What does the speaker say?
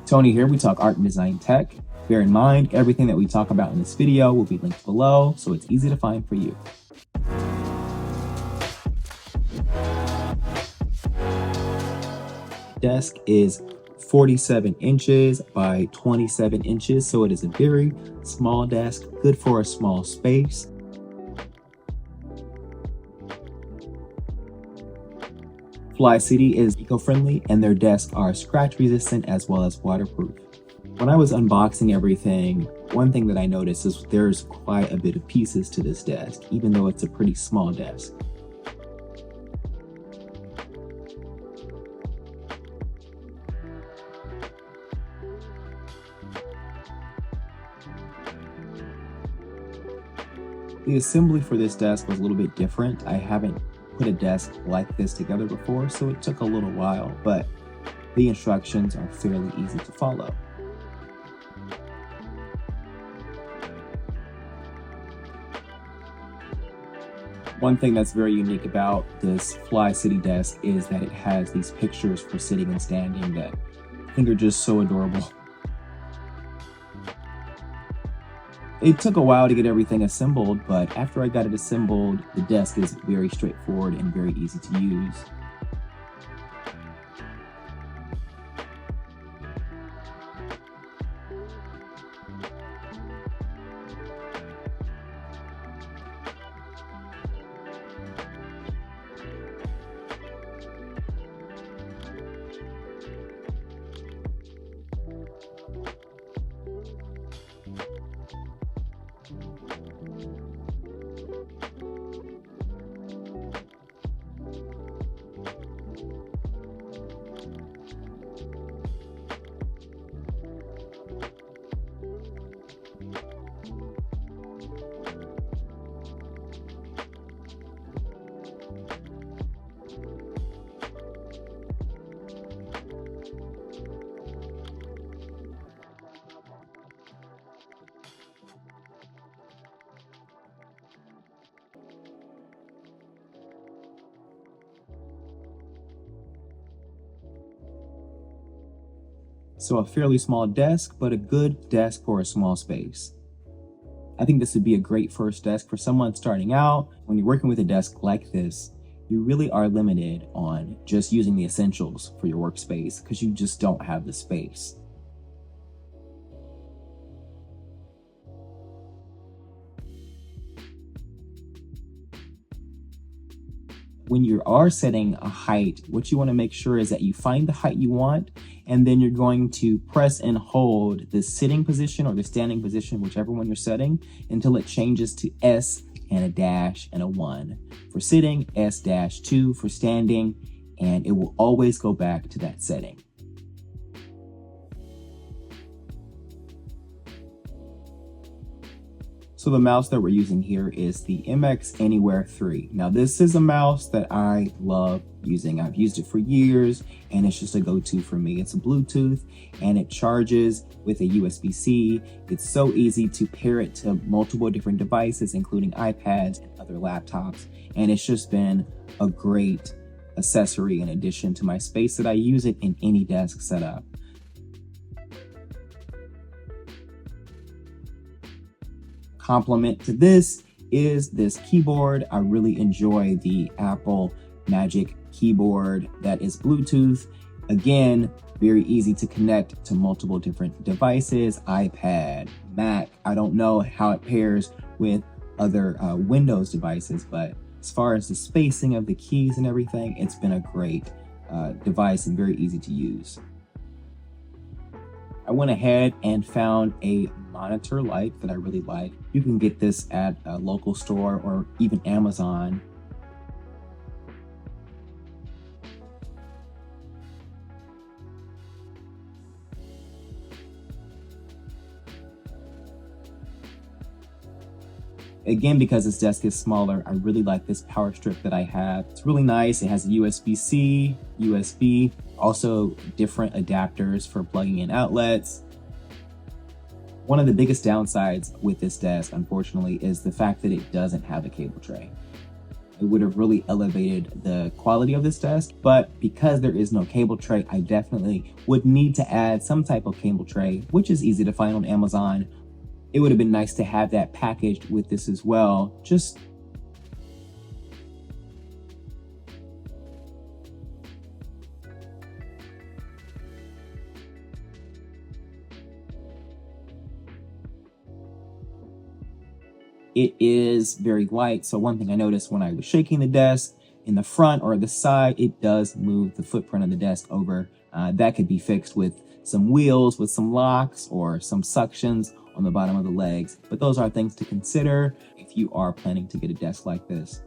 Tony here, we talk art and design tech. Bear in mind, everything that we talk about in this video will be linked below, so it's easy to find for you. Desk is 47 inches by 27 inches, so it is a very small desk, good for a small space. Flycity is eco-friendly and their desks are scratch resistant as well as waterproof. When I was unboxing everything, one thing that I noticed is there's quite a bit of pieces to this desk, even though it's a pretty small desk. The assembly for this desk was a little bit different. I haven't put a desk like this together before, so it took a little while, but the instructions are fairly easy to follow. One thing that's very unique about this Flycity desk is that it has these pictures for sitting and standing that I think are just so adorable. It took a while to get everything assembled, but after I got it assembled, the desk is very straightforward and very easy to use. So a fairly small desk, but a good desk for a small space. I think this would be a great first desk for someone starting out. When you're working with a desk like this, you really are limited on just using the essentials for your workspace because you just don't have the space. When you are setting a height, what you want to make sure is that you find the height you want, and then you're going to press and hold the sitting position or the standing position, whichever one you're setting, until it changes to S and a dash and a 1. For sitting, S-2 for standing, and it will always go back to that setting. So the mouse that we're using here is the MX Anywhere 3. Now this is a mouse that I love using. I've used it for years and it's just a go-to for me. It's a Bluetooth and it charges with a USB-C. It's so easy to pair it to multiple different devices, including iPads and other laptops. And it's just been a great accessory in addition to my space that I use it in any desk setup. Complement to this is this keyboard. I really enjoy the Apple Magic keyboard that is Bluetooth. Again, very easy to connect to multiple different devices, iPad, Mac. I don't know how it pairs with other Windows devices, but as far as the spacing of the keys and everything, it's been a great device and very easy to use. I went ahead and found a monitor light that I really like. You can get this at a local store or even Amazon. Again, because this desk is smaller, I really like this power strip that I have. It's really nice. It has a USB-C, USB, also different adapters for plugging in outlets. One of the biggest downsides with this desk, unfortunately, is the fact that it doesn't have a cable tray. it would have really elevated the quality of this desk. But because there is no cable tray, I definitely would need to add some type of cable tray, which is easy to find on Amazon. It would have been nice to have that packaged with this as well. It is very light. So one thing I noticed when I was shaking the desk in the front or the side, it does move the footprint of the desk over. That could be fixed with some wheels, with some locks or some suctions on the bottom of the legs. But those are things to consider if you are planning to get a desk like this.